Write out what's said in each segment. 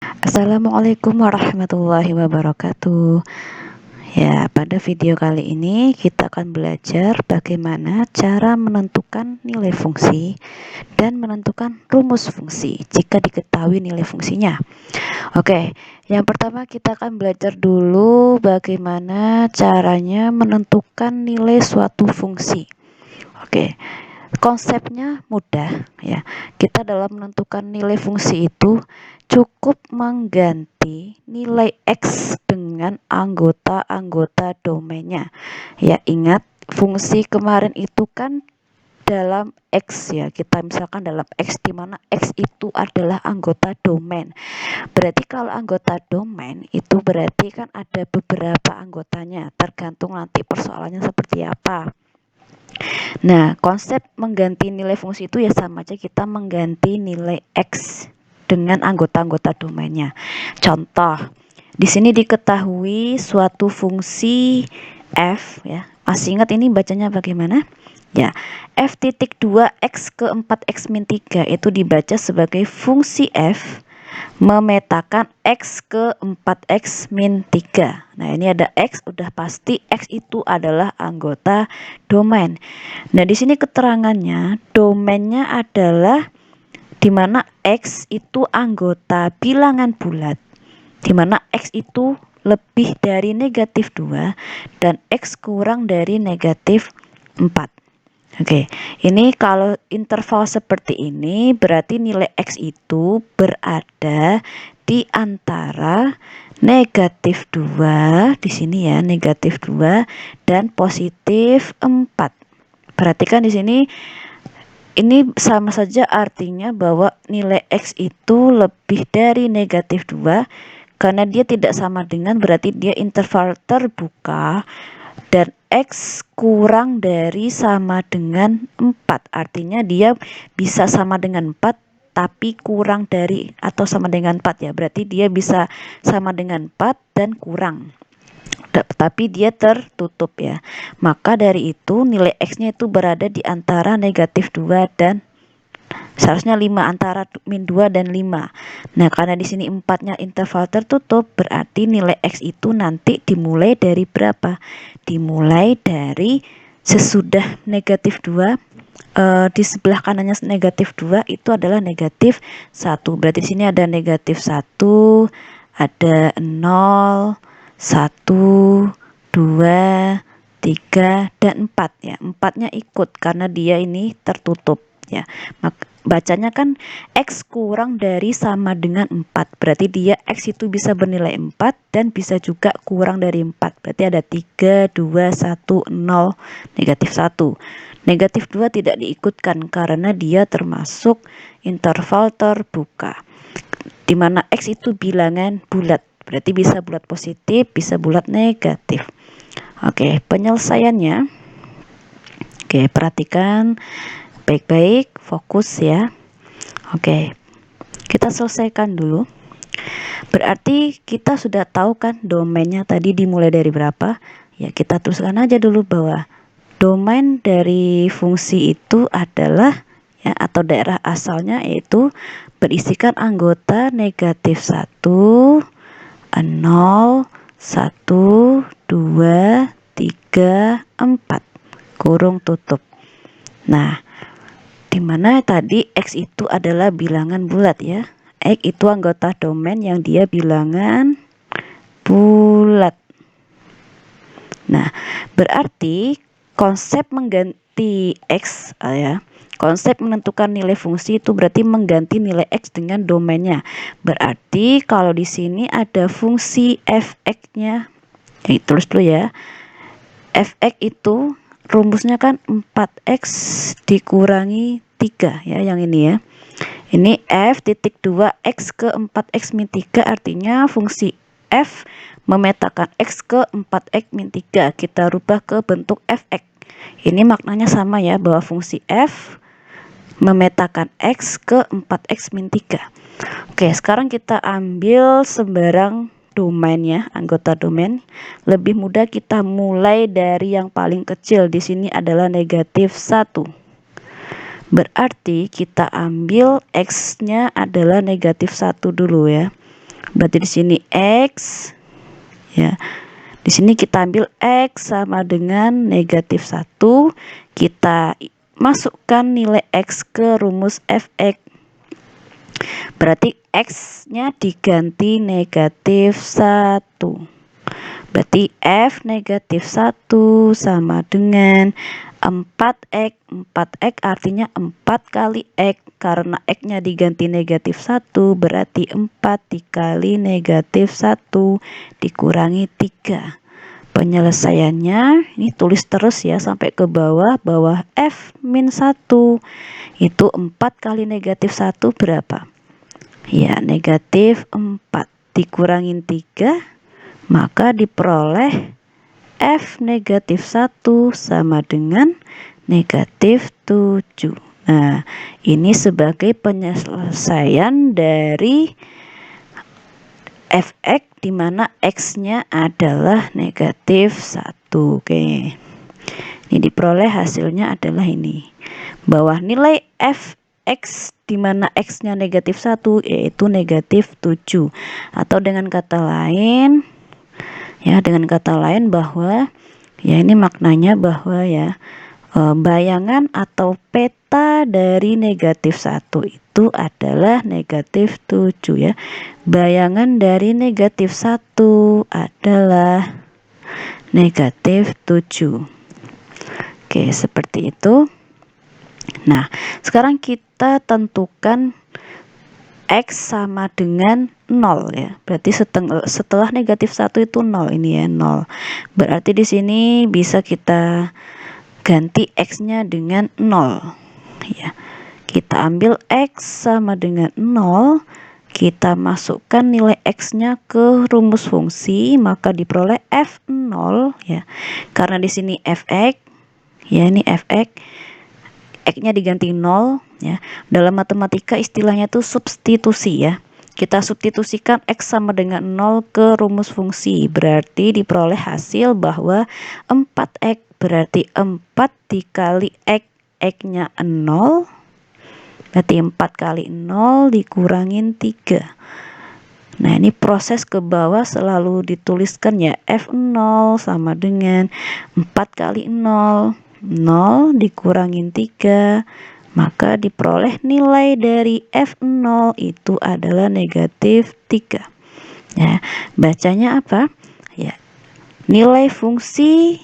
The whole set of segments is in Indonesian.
Assalamualaikum warahmatullahi wabarakatuh. Ya, pada video kali ini kita akan belajar bagaimana cara menentukan nilai fungsi dan menentukan rumus fungsi jika diketahui nilai fungsinya. Oke, yang pertama kita akan belajar dulu bagaimana caranya menentukan nilai suatu fungsi. Oke, konsepnya mudah ya. Kita dalam menentukan nilai fungsi itu cukup mengganti nilai X dengan anggota-anggota domainnya. Ya, ingat fungsi kemarin itu kan dalam X ya. Kita misalkan dalam X di mana X itu adalah anggota domain. Berarti kalau anggota domain itu berarti kan ada beberapa anggotanya, tergantung nanti persoalannya seperti apa. Nah, konsep mengganti nilai fungsi itu ya sama aja kita mengganti nilai X dengan anggota-anggota domainnya. Contoh, di sini diketahui suatu fungsi f ya. Masih ingat ini bacanya bagaimana? Ya, f titik 2 x ke 4 x min 3 itu dibaca sebagai fungsi f memetakan x ke 4x min 3. Nah, ini ada x, udah pasti x itu adalah anggota domain. Nah, di sini keterangannya, domainnya adalah di mana x itu anggota bilangan bulat, di mana x itu lebih dari negatif 2 dan x kurang dari negatif 4. Oke, ini kalau interval seperti ini berarti nilai X itu berada di antara negatif 2 di sini ya, negatif 2 dan positif 4. Perhatikan di sini ini sama saja artinya bahwa nilai X itu lebih dari negatif 2 karena dia tidak sama dengan berarti dia interval terbuka dan X kurang dari sama dengan 4. Artinya dia bisa sama dengan 4 tapi kurang dari atau sama dengan 4 ya. Berarti dia bisa sama dengan 4 dan kurang. Tapi dia tertutup ya. Maka dari itu nilai X-nya itu berada di antara negatif 2 dan seharusnya 5, antara min 2 dan 5. Nah, karena di sini 4-nya interval tertutup, berarti nilai X itu nanti dimulai dari berapa? Dimulai dari sesudah negatif 2, di sebelah kanannya negatif 2 itu adalah negatif 1. Berarti di sini ada negatif 1, ada 0, 1, 2, 3, dan 4 ya. 4-nya ikut karena dia ini tertutup ya. Bacanya kan X kurang dari sama dengan 4. Berarti dia X itu bisa bernilai 4 dan bisa juga kurang dari 4. Berarti ada 3, 2, 1, 0, negatif 1. Negatif 2 tidak diikutkan karena dia termasuk interval terbuka. Di mana X itu bilangan bulat. Berarti bisa bulat positif, bisa bulat negatif. Oke, penyelesaiannya. Oke, perhatikan baik-baik, fokus ya. Oke, kita selesaikan dulu. Berarti kita sudah tahu kan domainnya tadi dimulai dari berapa? Ya, kita teruskan aja dulu bahwa domain dari fungsi itu adalah ya atau daerah asalnya yaitu berisikan anggota negatif 1, 0, 1, 2, 3, 4 kurung tutup. Nah, dimana tadi X itu adalah bilangan bulat ya. X itu anggota domain yang dia bilangan bulat. Nah, berarti konsep mengganti X ya. Konsep menentukan nilai fungsi itu berarti mengganti nilai X dengan domainnya. Berarti kalau di sini ada fungsi fx-nya. Tulis dulu ya. Fx itu rumusnya kan 4x dikurangi 3 ya, yang ini ya. Ini f titik 2 x ke 4x min 3 artinya fungsi f memetakan x ke 4x min 3. Kita rubah ke bentuk fx. Ini maknanya sama ya, bahwa fungsi f memetakan x ke 4x min 3. Oke, sekarang kita ambil sembarang domain ya, anggota domain. Lebih mudah kita mulai dari yang paling kecil. Di sini adalah negatif 1. Berarti kita ambil X-nya adalah negatif 1 dulu ya. Berarti di sini X, ya. Di sini kita ambil X sama dengan negatif 1. Kita masukkan nilai X ke rumus fx. Berarti X-nya diganti negatif 1. Berarti F negatif 1 sama dengan 4x. 4x artinya 4 kali X. Karena X-nya diganti negatif 1, berarti 4 dikali negatif 1 dikurangi 3. Penyelesaiannya, ini tulis terus ya sampai ke bawah, F min 1. Itu 4 kali negatif 1 berapa? Ya, negatif 4 dikurangin 3, maka diperoleh F negatif 1 sama dengan negatif 7. Nah, ini sebagai penyelesaian dari fx di mana X-nya adalah negatif 1. Oke. Ini diperoleh hasilnya adalah ini. Bahwa nilai fx di mana X-nya negatif 1 yaitu negatif 7. Atau dengan kata lain, ya, dengan kata lain bahwa, ya, ini maknanya bahwa, ya, bayangan atau peta dari negatif 1 itu adalah negatif 7, ya. Bayangan dari negatif 1 adalah negatif 7. Oke, seperti itu. Nah, sekarang kita tentukan X sama dengan 0, ya. Berarti setelah negatif 1 itu 0 ini, ya, 0. Berarti di sini bisa kita ganti X-nya dengan 0, ya. Kita ambil X sama dengan 0, kita masukkan nilai X-nya ke rumus fungsi, maka diperoleh F0, ya. Karena di sini fx, ya, ini fx, X-nya diganti 0, ya. Dalam matematika istilahnya itu substitusi, ya. Kita substitusikan X sama dengan 0 ke rumus fungsi, berarti diperoleh hasil bahwa 4X berarti 4 dikali X, X-nya 0, berarti 4 kali 0 dikurangin 3. Nah, ini proses ke bawah selalu dituliskan, ya, F0 sama dengan 4 kali 0, 0 dikurangin 3, maka diperoleh nilai dari F0 itu adalah negatif 3. Ya, bacanya apa? Ya, nilai fungsi,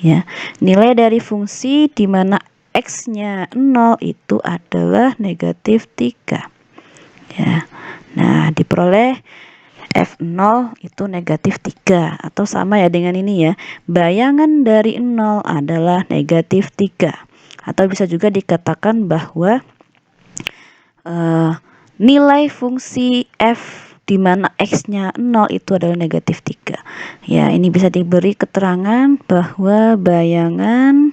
ya, nilai dari fungsi di mana X-nya 0 itu adalah negatif 3. Ya. Nah, diperoleh F0 itu negatif 3, atau sama, ya, dengan ini, ya. Bayangan dari 0 adalah negatif 3. Atau bisa juga dikatakan bahwa nilai fungsi F di mana X-nya 0 itu adalah negatif 3. Ya, ini bisa diberi keterangan bahwa bayangan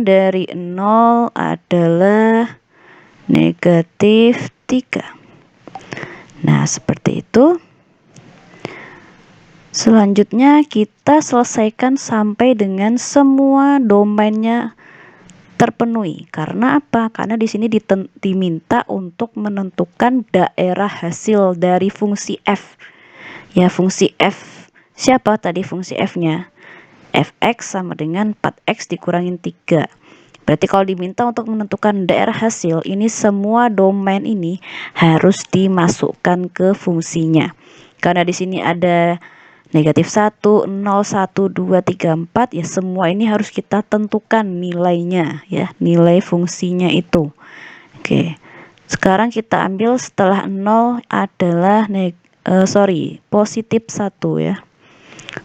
dari 0 adalah negatif 3. Nah, seperti itu. Selanjutnya kita selesaikan sampai dengan semua domainnya terpenuhi. Karena apa? Karena di sini diminta untuk menentukan daerah hasil dari fungsi f. Ya, fungsi f siapa tadi fungsi f-nya? Fx sama dengan 4x dikurangin 3. Berarti kalau diminta untuk menentukan daerah hasil, ini semua domain ini harus dimasukkan ke fungsinya. Karena di sini ada negatif 1, 0, 1, 2, 3, 4, ya, semua ini harus kita tentukan nilainya, ya, nilai fungsinya itu. Oke. Sekarang kita ambil setelah 0 adalah positif 1, ya.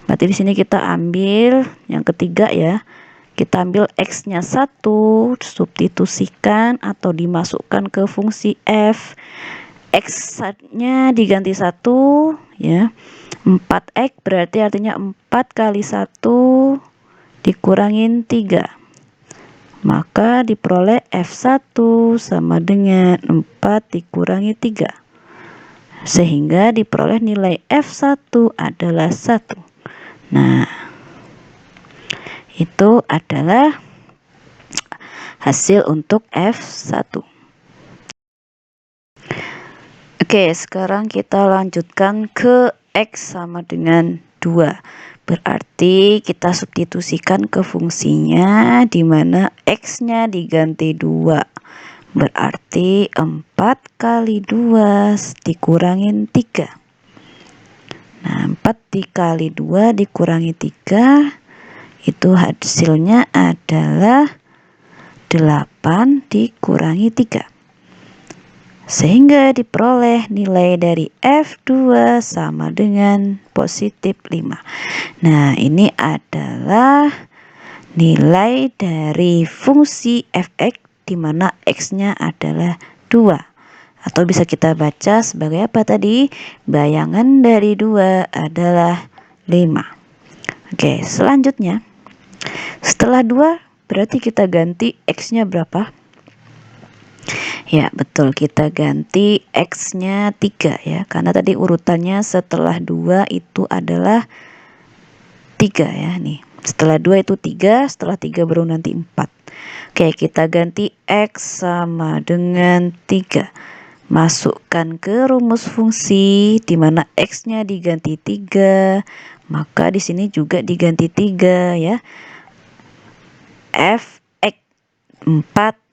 Berarti di sini kita ambil yang ketiga, ya. Kita ambil X-nya 1, substitusikan atau dimasukkan ke fungsi F. X-nya diganti 1, ya. 4X berarti artinya 4 kali 1 dikurangin 3. Maka diperoleh F1 sama dengan 4 dikurangi 3. Sehingga diperoleh nilai F1 adalah 1. Nah, itu adalah hasil untuk F1. Oke, sekarang kita lanjutkan ke X sama dengan 2. Berarti kita substitusikan ke fungsinya di mana X-nya diganti 2. Berarti 4 kali 2 dikurangin 3. Nah, 4 dikali 2 dikurangi 3, itu hasilnya adalah 8 dikurangi 3. Sehingga diperoleh nilai dari F2 sama dengan positif 5. Nah, ini adalah nilai dari fungsi fx di mana x-nya adalah 2. Atau bisa kita baca sebagai apa tadi? Bayangan dari 2 adalah 5. Oke, selanjutnya setelah 2 berarti kita ganti x-nya berapa? Ya, betul, kita ganti X-nya 3 ya. Karena tadi urutannya setelah 2 itu adalah 3 ya nih. Setelah 2 itu 3, setelah 3 baru nanti 4. Oke, kita ganti X sama dengan 3. Masukkan ke rumus fungsi di mana X-nya diganti 3, maka di sini juga diganti 3 ya. Fx 4.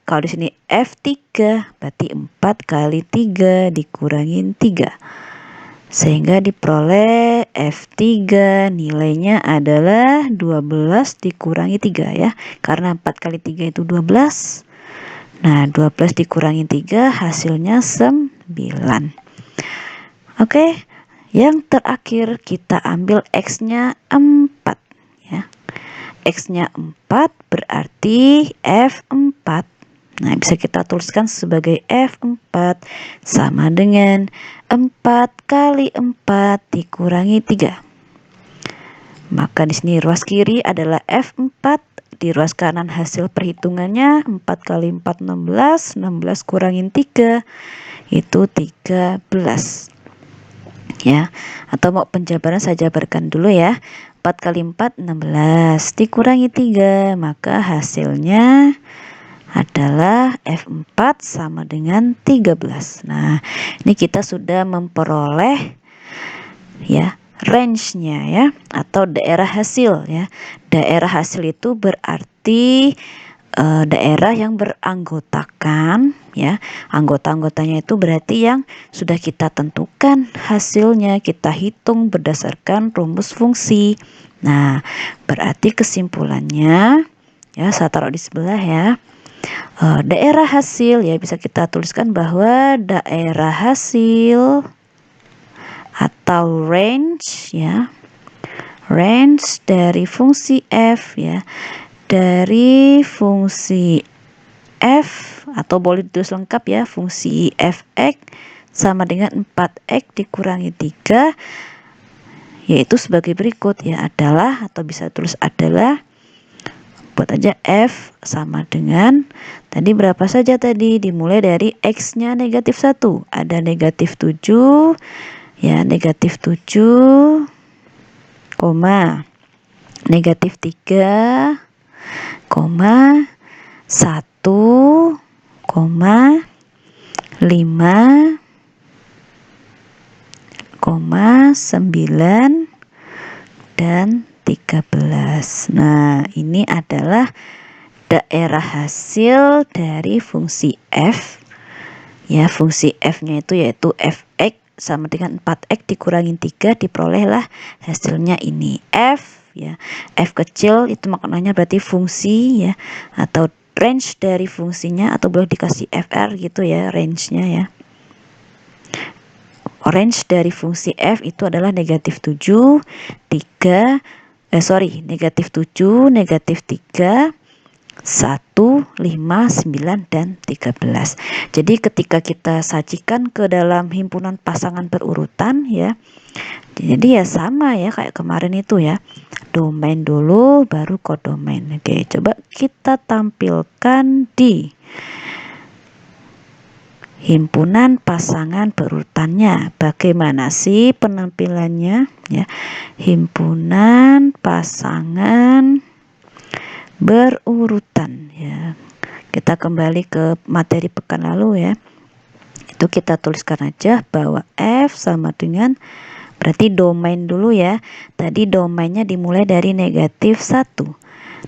Kalau di sini F3 berarti 4 kali 3 dikurangin 3. Sehingga diperoleh F3 nilainya adalah 12 dikurangi 3 ya. Karena 4 kali 3 itu 12. Nah, 12 dikurangi 3 hasilnya 9. Oke, yang terakhir kita ambil X-nya 4 ya. X-nya 4 berarti F4. Nah, bisa kita tuliskan sebagai F4 sama dengan 4 kali 4 dikurangi 3. Maka di sini ruas kiri adalah F4, di ruas kanan hasil perhitungannya 4 kali 4 16, 16 kurangin 3 itu 13. Ya, atau mau penjabaran saya jabarkan dulu ya. 4 kali 4 16 dikurangi 3, maka hasilnya adalah F4 sama dengan 13. Nah, ini kita sudah memperoleh ya range-nya ya, atau daerah hasil ya. Daerah hasil itu berarti daerah yang beranggotakan ya. Anggota-anggotanya itu berarti yang sudah kita tentukan hasilnya, kita hitung berdasarkan rumus fungsi. Nah, berarti kesimpulannya ya, saya taruh di sebelah ya. Daerah hasil ya, bisa kita tuliskan bahwa daerah hasil atau range ya, range dari fungsi f ya, dari fungsi f atau boleh ditulis lengkap ya, fungsi fx sama dengan 4x dikurangi 3, yaitu sebagai berikut ya, adalah, atau bisa tulis adalah, buat aja F sama dengan tadi berapa saja tadi, dimulai dari X-nya negatif 1, ada negatif 7 ya, negatif 7 koma negatif 3 koma 1 koma 5 koma 9 dan 13. Nah, ini adalah daerah hasil dari fungsi f ya. Fungsi f-nya itu yaitu fx sama dengan 4x dikurangin 3, diperolehlah hasilnya ini f ya. F kecil itu maknanya berarti fungsi ya, atau range dari fungsinya, atau boleh dikasih fr gitu ya, range-nya ya. Range dari fungsi f itu adalah negatif 7, 3 negatif 7, negatif 3, 1, 5, 9, dan 13. Jadi ketika kita sajikan ke dalam himpunan pasangan berurutan ya, jadi ya sama ya kayak kemarin itu ya, domain dulu baru kodomain. Oke, coba kita tampilkan di himpunan pasangan berurutannya. Bagaimana sih penampilannya ya? Himpunan pasangan berurutan ya. Kita kembali ke materi pekan lalu ya. Itu kita tuliskan aja bahwa F sama dengan, berarti domain dulu ya. Tadi domainnya dimulai dari negatif 1.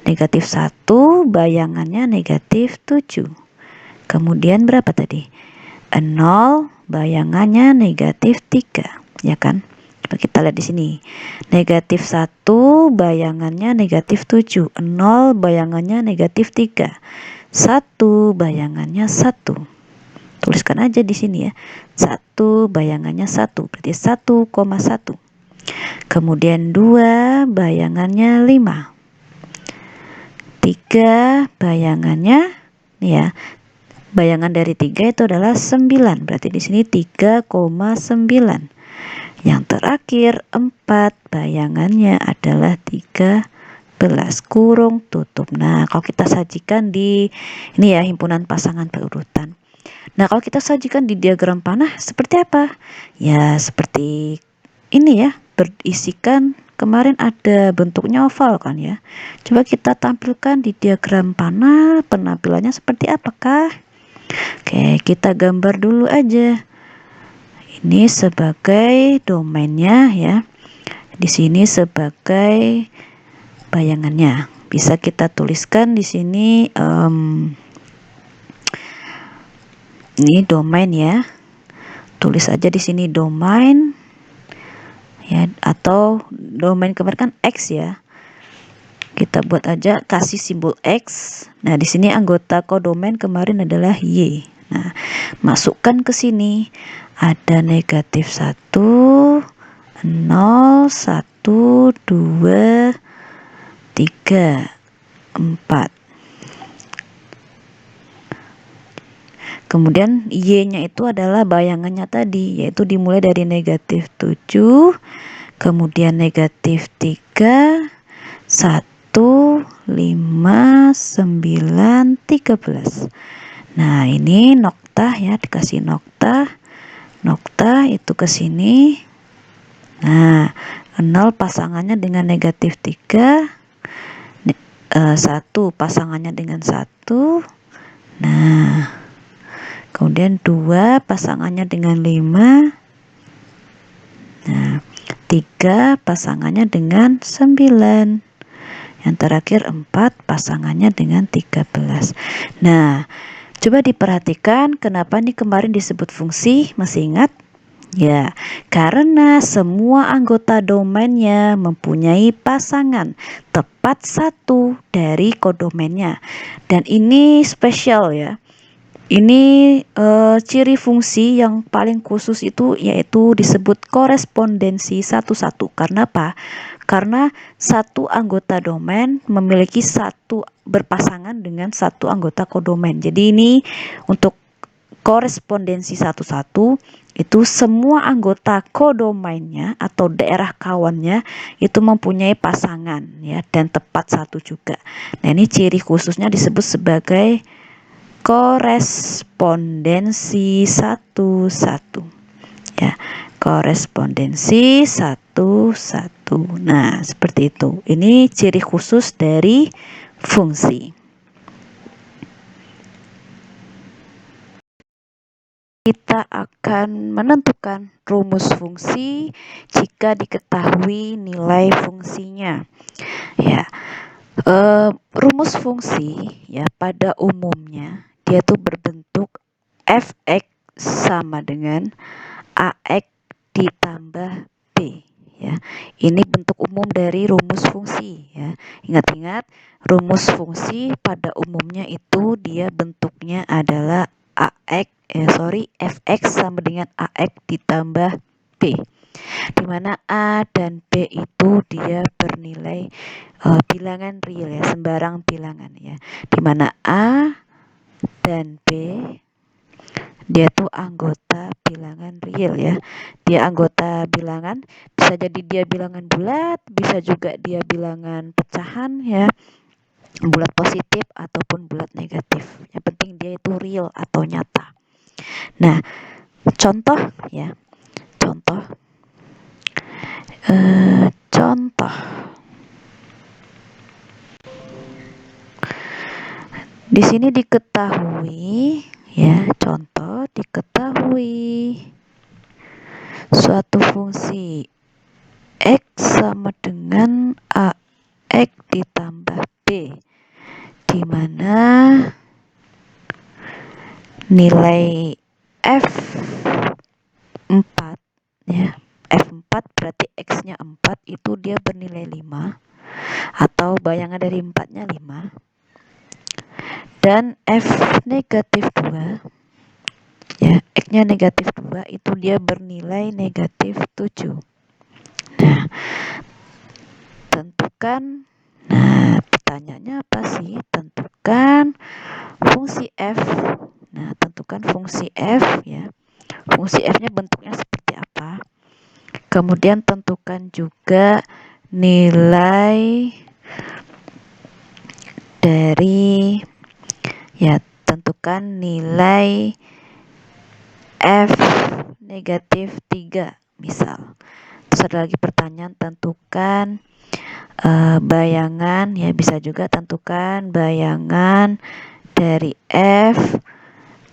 Negatif 1 bayangannya negatif 7. Kemudian berapa tadi? 0 bayangannya negatif 3, ya kan? Coba kita lihat di sini. Negatif 1 bayangannya negatif 7. 0 bayangannya negatif 3. 1 bayangannya 1. Tuliskan aja di sini ya. 1 bayangannya 1, berarti 1,1. Kemudian 2 bayangannya 5. 3 bayangannya ya. Bayangan dari 3 itu adalah 9. Berarti di sini 3,9. Yang terakhir 4 bayangannya adalah 13 kurung tutup. Nah, kalau kita sajikan di ini ya, himpunan pasangan berurutan. Nah, kalau kita sajikan di diagram panah seperti apa? Ya, seperti ini ya, berisikan kemarin ada bentuknya oval kan ya. Coba kita tampilkan di diagram panah, penampilannya seperti apakah? Oke, kita gambar dulu aja. Ini sebagai domainnya ya. Di sini sebagai bayangannya. Bisa kita tuliskan di sini ini domain ya. Tulis aja di sini domain ya, atau domain kemarin kan X ya. Kita buat aja kasih simbol X. Nah, di sini anggota kodomain kemarin adalah Y. Nah, masukkan ke sini. Ada negatif 1, 0, 1, 2, 3, 4. Kemudian Y-nya itu adalah bayangannya tadi, yaitu dimulai dari negatif 7, kemudian negatif 3, 1, 5, 9, 13. Nah, ini noktah ya, dikasih noktah. Noktah itu ke sini. Nah, 0 pasangannya dengan negatif 3. 1 pasangannya dengan 1. Nah, kemudian 2 pasangannya dengan 5. Nah, 3 pasangannya dengan 9. Yang terakhir 4 pasangannya dengan 13. Nah, coba diperhatikan kenapa nih kemarin disebut fungsi, masih ingat? Ya, karena semua anggota domainnya mempunyai pasangan tepat satu dari kodomainnya. Dan ini spesial ya. Ini ciri fungsi yang paling khusus itu yaitu disebut korespondensi satu-satu. Karena apa? Karena satu anggota domain memiliki satu berpasangan dengan satu anggota kodomain. Jadi ini untuk korespondensi satu-satu itu semua anggota kodomainnya atau daerah kawannya itu mempunyai pasangan ya, dan tepat satu juga. Nah, ini ciri khususnya disebut sebagai korespondensi satu-satu ya, korespondensi satu-satu. Nah, seperti itu. Ini ciri khusus dari fungsi. Kita akan menentukan rumus fungsi jika diketahui nilai fungsinya. Ya, rumus fungsi ya pada umumnya dia tuh berbentuk fx sama dengan ax ditambah b ya. Ini bentuk umum dari rumus fungsi ya. Ingat-ingat, rumus fungsi pada umumnya itu dia bentuknya adalah fx sama dengan ax ditambah b, dimana a dan b itu dia bernilai bilangan real ya, sembarang bilangan ya, dimana a dan b dia tuh anggota bilangan real ya. Dia anggota bilangan, bisa jadi dia bilangan bulat, bisa juga dia bilangan pecahan ya, bulat positif ataupun bulat negatif. Yang penting dia itu real atau nyata. Nah, contoh ya, contoh di sini diketahui ya, contoh diketahui suatu fungsi X sama dengan AX ditambah B, di mana nilai F4 ya, F4 berarti X-nya 4, itu dia bernilai 5, atau bayangan dari 4-nya 5. Dan F negatif 2 ya, X-nya negatif 2 itu dia bernilai negatif 7. Nah, tentukan, nah pertanyaannya apa sih? Tentukan fungsi F. Nah, tentukan fungsi F ya. Fungsi F-nya bentuknya seperti apa? Kemudian tentukan juga nilai dari, ya, tentukan nilai F negatif 3 misal. Terus ada lagi pertanyaan, tentukan bayangan, ya bisa juga tentukan bayangan dari F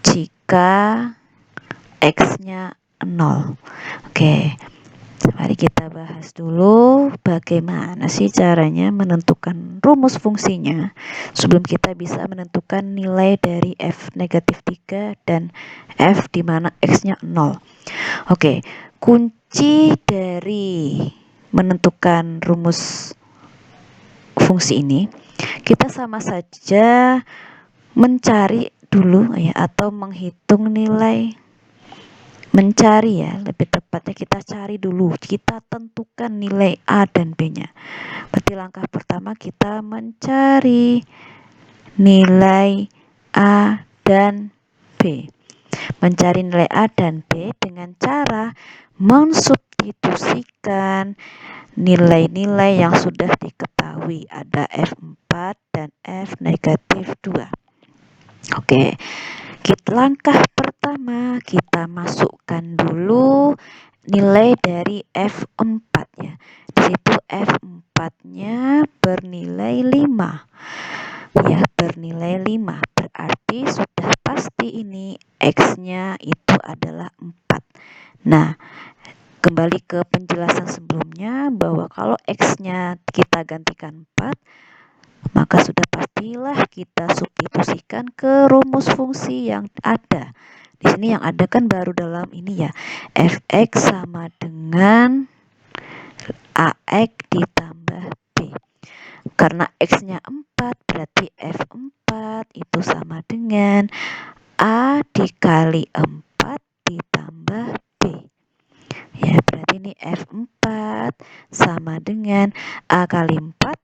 jika X-nya 0. Oke, mari kita bahas dulu bagaimana sih caranya menentukan rumus fungsinya sebelum kita bisa menentukan nilai dari F negatif 3 dan F di mana X-nya 0. Oke, kunci dari menentukan rumus fungsi ini, kita sama saja mencari dulu ya, atau menghitung nilai, mencari ya, lebih tepatnya kita cari dulu, kita tentukan nilai A dan B-nya. Berarti langkah pertama kita mencari nilai A dan B. Mencari nilai A dan B dengan cara mensubstitusikan nilai-nilai yang sudah diketahui, ada F4 dan F negatif 2. Oke, langkah pertama kita masukkan dulu nilai dari F4 ya. Di situ F4-nya bernilai 5. Ya, bernilai 5. Berarti sudah pasti ini X-nya itu adalah 4. Nah, kembali ke penjelasan sebelumnya bahwa kalau X-nya kita gantikan 4, maka sudah pastilah kita substitusikan ke rumus fungsi yang ada. Di sini yang ada kan baru dalam ini ya, Fx sama dengan Ax ditambah B. Karena X-nya 4, berarti F4 itu sama dengan A dikali 4 ditambah B. Ya, berarti ini F4 sama dengan A kali 4,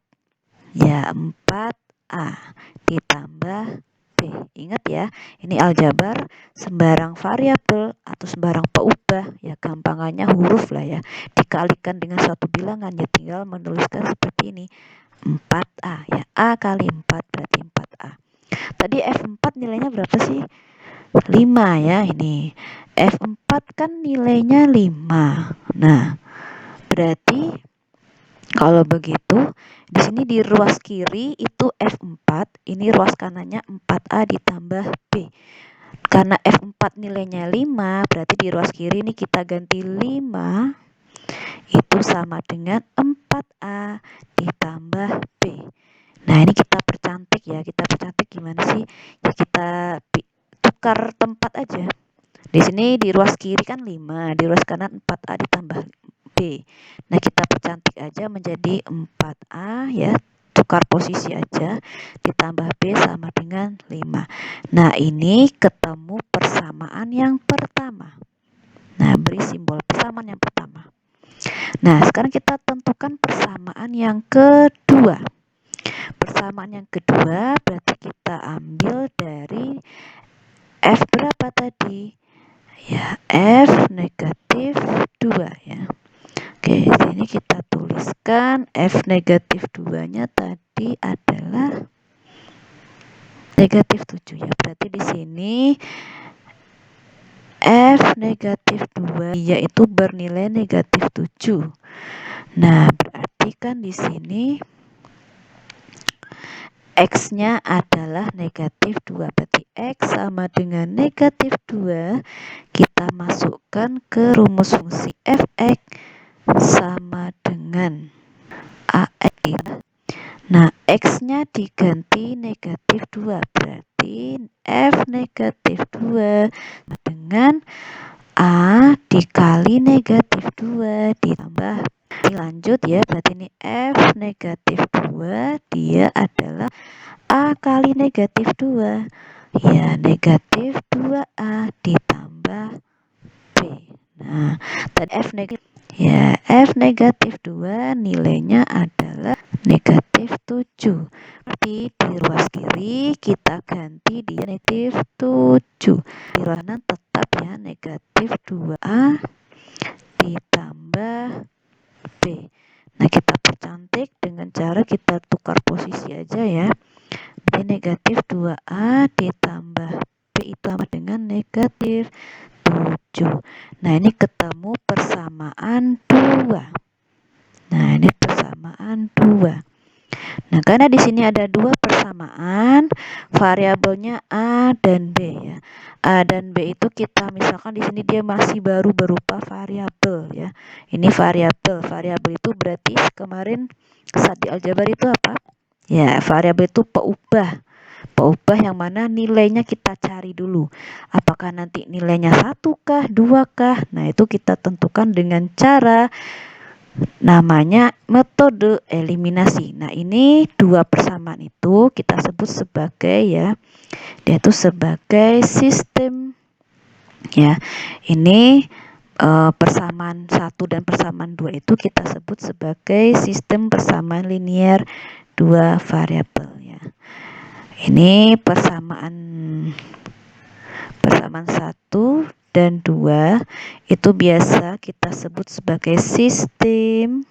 ya 4A ditambah B. Ingat ya, ini aljabar, sembarang variabel atau sembarang peubah, ya gampangannya huruf lah ya, dikalikan dengan suatu bilangan, ya tinggal menuliskan seperti ini, 4A ya, A kali 4 berarti 4A. Tadi F4 nilainya berapa sih? 5 ya, ini F4 kan nilainya 5. Nah, berarti kalau begitu di sini di ruas kiri itu F4, ini ruas kanannya 4A ditambah B. Karena F4 nilainya 5, berarti di ruas kiri ini kita ganti 5 itu sama dengan 4A ditambah B. Nah, ini kita percantik ya, kita percantik gimana sih? Ya kita tukar tempat aja. Di sini di ruas kiri kan 5, di ruas kanan 4A ditambah B. Nah, kita percantik aja menjadi 4A ya, tukar posisi aja, ditambah B sama dengan 5. Nah, ini ketemu persamaan yang pertama. Nah, beri simbol persamaan yang pertama. Nah, sekarang kita tentukan persamaan yang kedua. Persamaan yang kedua berarti kita ambil dari F berapa tadi? Ya, F negatif 2 ya. Oke, sini kita tuliskan F negatif 2-nya tadi adalah negatif 7 ya. Berarti di sini F negatif 2 yaitu bernilai negatif 7. Nah, berarti kan di sini X-nya adalah negatif 2. Berarti X sama dengan negatif 2. Kita masukkan ke rumus fungsi f(x) sama dengan ax. Nah, X-nya diganti negatif 2. Berarti f negatif 2 dengan A dikali negatif 2 ditambah. Lanjut ya, berarti ini f negatif 2 dia adalah A kali negatif 2. Ya, negatif 2A ditambah B. Nah, tadi f negatif. Ya, f negatif 2 nilainya adalah negatif 7. Berarti di ruas kiri kita ganti di negatif 7. Di ruas kanan tetap ya negatif 2A ditambah B. Nah, kita percantik dengan cara kita tukar posisi aja ya. Berarti negatif 2A ditambah B itu sama dengan negatif 7. Nah, ini ketemu persamaan 2. Nah, ini persamaan 2. Nah, karena di sini ada dua persamaan, variabelnya A dan B ya. A dan B itu kita misalkan di sini dia masih baru berupa variabel ya. Ini variabel. Variabel itu berarti kemarin saat di aljabar itu apa? Ya, variabel itu peubah. Peubah yang mana nilainya kita cari dulu. Apakah nanti nilainya 1 kah, 2 kah? Nah, itu kita tentukan dengan cara namanya metode eliminasi. Nah, ini dua persamaan itu kita sebut sebagai ya, yaitu sebagai sistem ya. Ini persamaan 1 dan persamaan 2 itu kita sebut sebagai sistem persamaan linear dua variabel ya. Ini persamaan 1 dan 2 itu biasa kita sebut sebagai sistem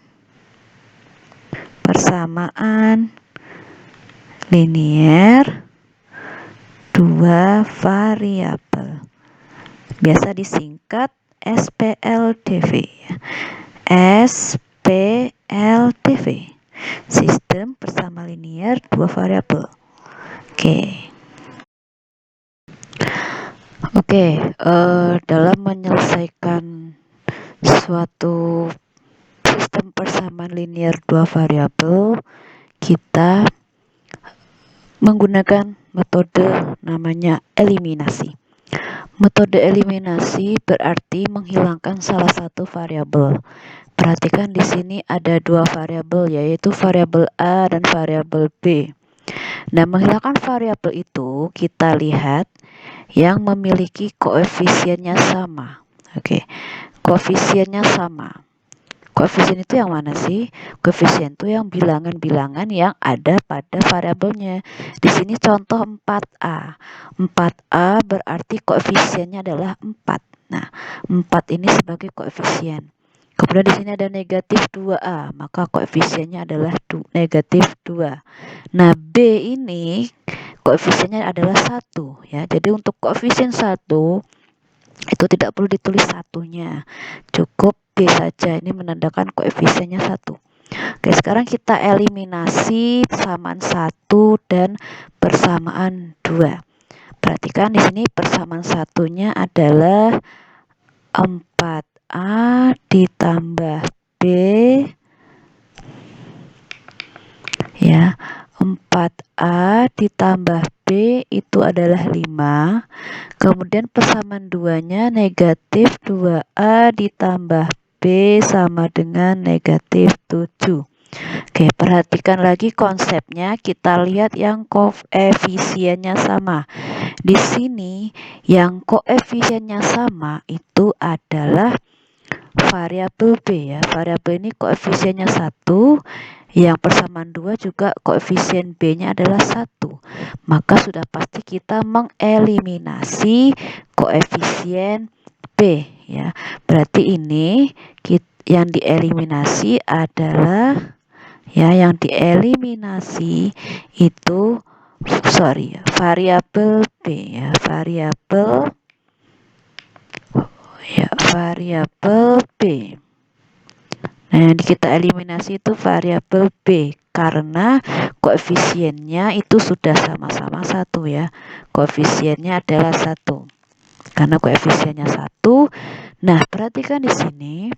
persamaan linear dua variabel. Biasa disingkat SPLDV. SPLDV. Sistem persamaan linear dua variabel. Oke, dalam menyelesaikan suatu sistem persamaan linear dua variabel, kita menggunakan metode namanya eliminasi. Metode eliminasi berarti menghilangkan salah satu variabel. Perhatikan di sini ada dua variabel, yaitu variabel A dan variabel B. Nah, menghilangkan variabel itu kita lihat yang memiliki koefisiennya sama. Oke, koefisiennya sama. Koefisien itu yang mana sih? Koefisien itu yang bilangan-bilangan yang ada pada variabelnya. Di sini contoh 4A. 4A berarti koefisiennya adalah 4. Nah, 4 ini sebagai koefisien. Kemudian di sini ada negatif 2A, maka koefisiennya adalah negatif 2. Nah, B ini koefisiennya adalah 1 ya. Jadi untuk koefisien 1 itu tidak perlu ditulis satunya, cukup B saja. Ini menandakan koefisiennya 1. Oke, sekarang kita eliminasi persamaan 1 dan persamaan 2. Perhatikan di sini persamaan satunya adalah 4A ditambah B ya. 4A ditambah B itu adalah 5. Kemudian persamaan 2-nya negatif 2A ditambah B sama dengan negatif 7. Oke, perhatikan lagi konsepnya. Kita lihat yang koefisiennya sama. Di sini yang koefisiennya sama itu adalah variabel B ya. Variabel ini koefisiennya 1. Yang persamaan 2 juga koefisien B-nya adalah 1. Maka sudah pasti kita mengeliminasi koefisien B ya. Berarti ini yang dieliminasi adalah ya, yang dieliminasi itu variabel B ya, variabel B. Nah, yang kita eliminasi itu variabel B karena koefisiennya itu sudah sama-sama 1 ya. Koefisiennya adalah 1. Karena koefisiennya 1. Nah, perhatikan di sini.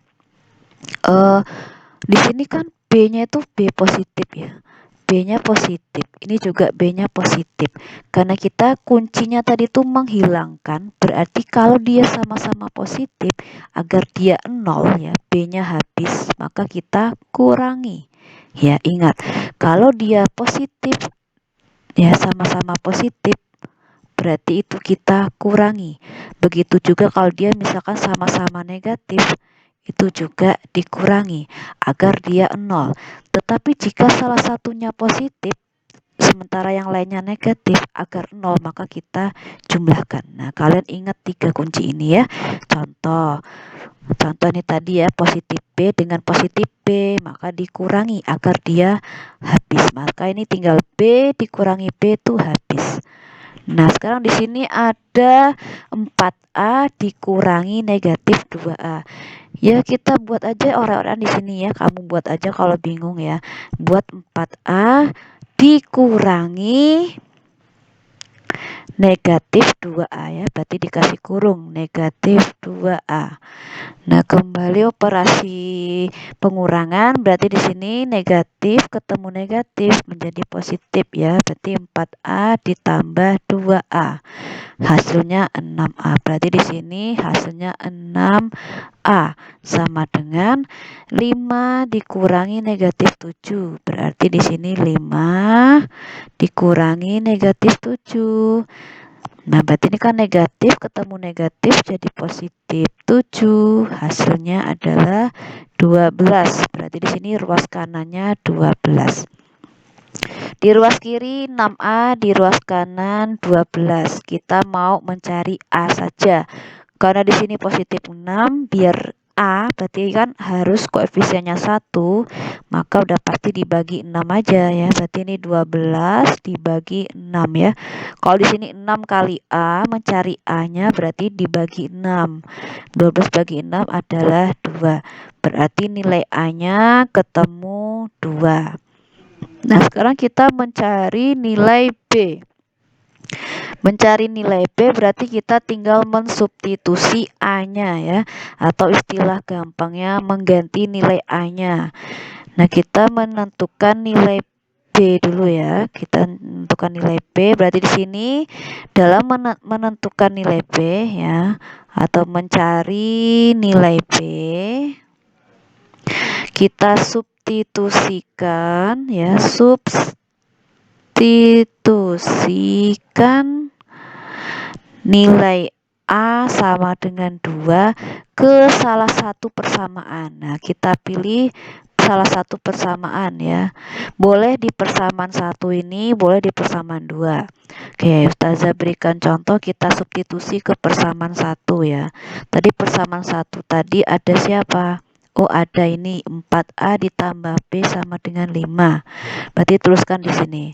Di sini kan B-nya itu B positif ya. B-nya positif. Ini juga B-nya positif. Karena kita kuncinya tadi itu menghilangkan, berarti kalau dia sama-sama positif, agar dia 0 ya, B-nya habis, maka kita kurangi. Ya, ingat, kalau dia positif, ya sama-sama positif, berarti itu kita kurangi. Begitu juga kalau dia misalkan sama-sama negatif, itu juga dikurangi agar dia 0. Tetapi jika salah satunya positif sementara yang lainnya negatif, agar 0 maka kita jumlahkan. Nah, kalian ingat 3 kunci ini ya. Contoh ini tadi ya, positif B dengan positif B, maka dikurangi agar dia habis. Maka ini tinggal B dikurangi B itu habis. Nah, sekarang di sini ada 4A dikurangi negatif 2A. Ya, kita buat aja orang-orang di sini ya. Kamu buat aja kalau bingung ya. Buat 4A dikurangi negatif 2A ya. Berarti dikasih kurung negatif 2A. Nah, kembali operasi pengurangan, berarti di sini negatif ketemu negatif menjadi positif ya. Berarti 4A ditambah 2A. Hasilnya 6A. Berarti di sini hasilnya 6A sama dengan 5 dikurangi negatif 7. Berarti di sini 5 dikurangi negatif 7. Nah, berarti ini kan negatif ketemu negatif jadi positif 7. Hasilnya adalah 12. Berarti di sini ruas kanannya 12. Di ruas kiri 6A, di ruas kanan 12. Kita mau mencari A saja. Karena di sini positif 6, biar A berarti kan harus koefisiennya 1, maka udah pasti dibagi 6 aja ya. Berarti ini 12 dibagi 6 ya. Kalau di sini 6 kali A, mencari A-nya berarti dibagi 6. 12 bagi 6 adalah 2. Berarti nilai A-nya ketemu 2. Nah, sekarang kita mencari nilai B. Mencari nilai B berarti kita tinggal mensubstitusi A-nya ya, atau istilah gampangnya mengganti nilai A-nya. Nah, kita menentukan nilai B dulu ya. Kita menentukan nilai B berarti di sini dalam menentukan nilai B ya, atau mencari nilai B, kita substitusikan ya, substitusikan nilai A sama dengan 2 ke salah satu persamaan. Nah, kita pilih salah satu persamaan ya. Boleh di persamaan 1 ini, boleh di persamaan 2. Oke, Ustazah berikan contoh, kita substitusi ke persamaan 1 ya. Tadi persamaan 1 tadi ada siapa? Oh, ada ini 4A ditambah B sama dengan 5. Berarti tuliskan di sini.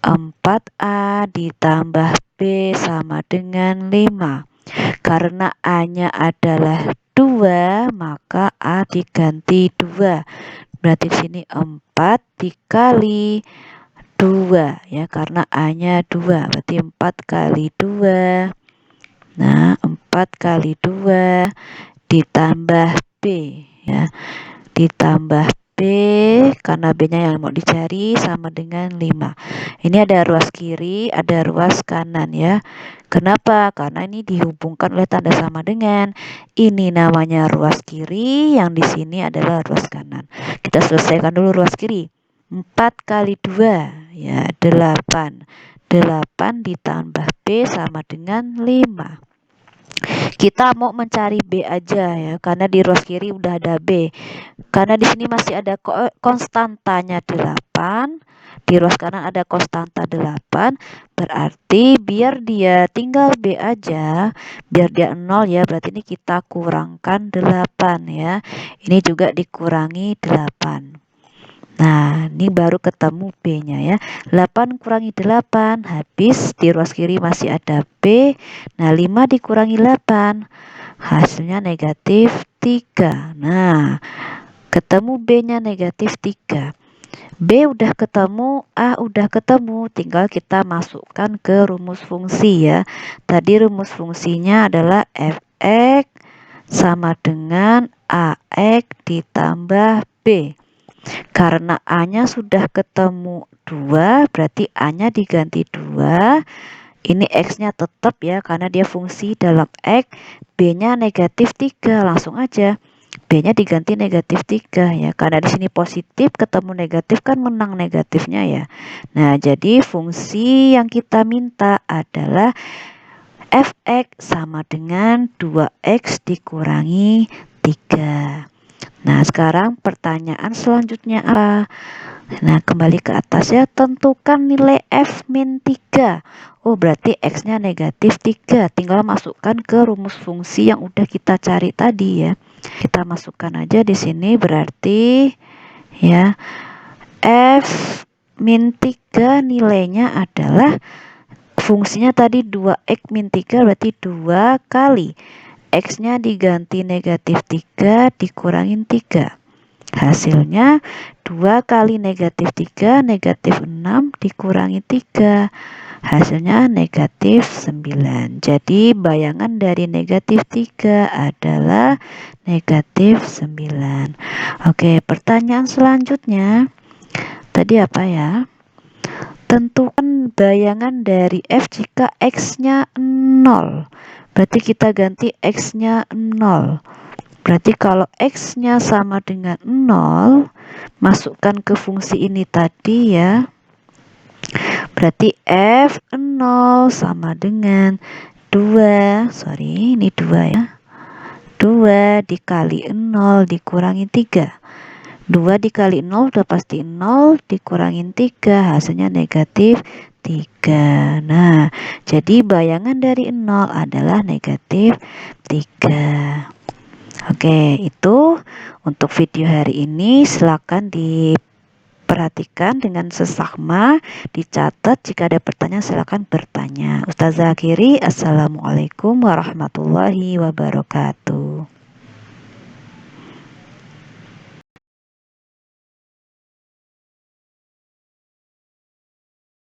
4A ditambah B sama dengan 5. Karena A-nya adalah 2, maka A diganti 2. Berarti di sini 4 dikali 2 ya, karena A-nya 2. Berarti 4 kali 2. Nah, 4 kali 2 ditambah B ya. Ditambah B, karena B-nya yang mau dicari sama dengan 5. Ini ada ruas kiri, ada ruas kanan ya. Kenapa? Karena ini dihubungkan oleh tanda sama dengan. Ini namanya ruas kiri, yang di sini adalah ruas kanan. Kita selesaikan dulu ruas kiri. 4 kali 2 ya 8. 8 ditambah B sama dengan 5. Kita mau mencari B aja ya, karena di ruas kiri udah ada B. Karena di sini masih ada konstantanya 8, di ruas kanan ada konstanta 8, berarti biar dia tinggal B aja, biar dia 0 ya, berarti ini kita kurangkan 8 ya. Ini juga dikurangi 8. Nah, ini baru ketemu B-nya ya. 8 kurangi 8, habis. Di ruas kiri masih ada B. Nah, 5 dikurangi 8, hasilnya negatif 3. Nah, ketemu B-nya negatif 3. B udah ketemu, A udah ketemu, tinggal kita masukkan ke rumus fungsi ya. Tadi rumus fungsinya adalah fx sama dengan ax ditambah B. Karena A-nya sudah ketemu 2, berarti A-nya diganti 2. Ini X-nya tetap ya, karena dia fungsi dalam X. B-nya negatif 3, langsung aja. B-nya diganti negatif 3 ya. Karena di sini positif ketemu negatif kan menang negatifnya ya. Nah, jadi fungsi yang kita minta adalah fx sama dengan 2x dikurangi 3. Nah, sekarang pertanyaan selanjutnya apa? Nah, kembali ke atas ya, tentukan nilai f min 3. Oh, berarti x-nya negatif 3. Tinggal masukkan ke rumus fungsi yang udah kita cari tadi ya. Kita masukkan aja di sini, berarti ya f min 3 nilainya adalah fungsinya tadi 2x min 3, berarti 2 kali x-nya diganti negatif 3 dikurangin 3. Hasilnya 2 kali negatif 3, negatif 6 dikurangi 3. Hasilnya negatif 9. Jadi bayangan dari negatif 3 adalah negatif 9. Oke, pertanyaan selanjutnya. Tadi apa ya? Tentukan bayangan dari f jika x-nya 0. Berarti kita ganti x-nya 0. Berarti kalau x-nya sama dengan 0, masukkan ke fungsi ini tadi ya. Berarti f0 sama dengan 2, sorry ini 2 ya. 2 dikali 0 dikurangi 3. 2 dikali 0 udah pasti 0, dikurangin 3, hasilnya negatif 3. Nah, jadi bayangan dari 0 adalah negatif 3. Oke, itu untuk video hari ini. Silakan diperhatikan dengan seksama, dicatat. Jika ada pertanyaan silakan bertanya. Ustazah akhiri, assalamualaikum warahmatullahi wabarakatuh.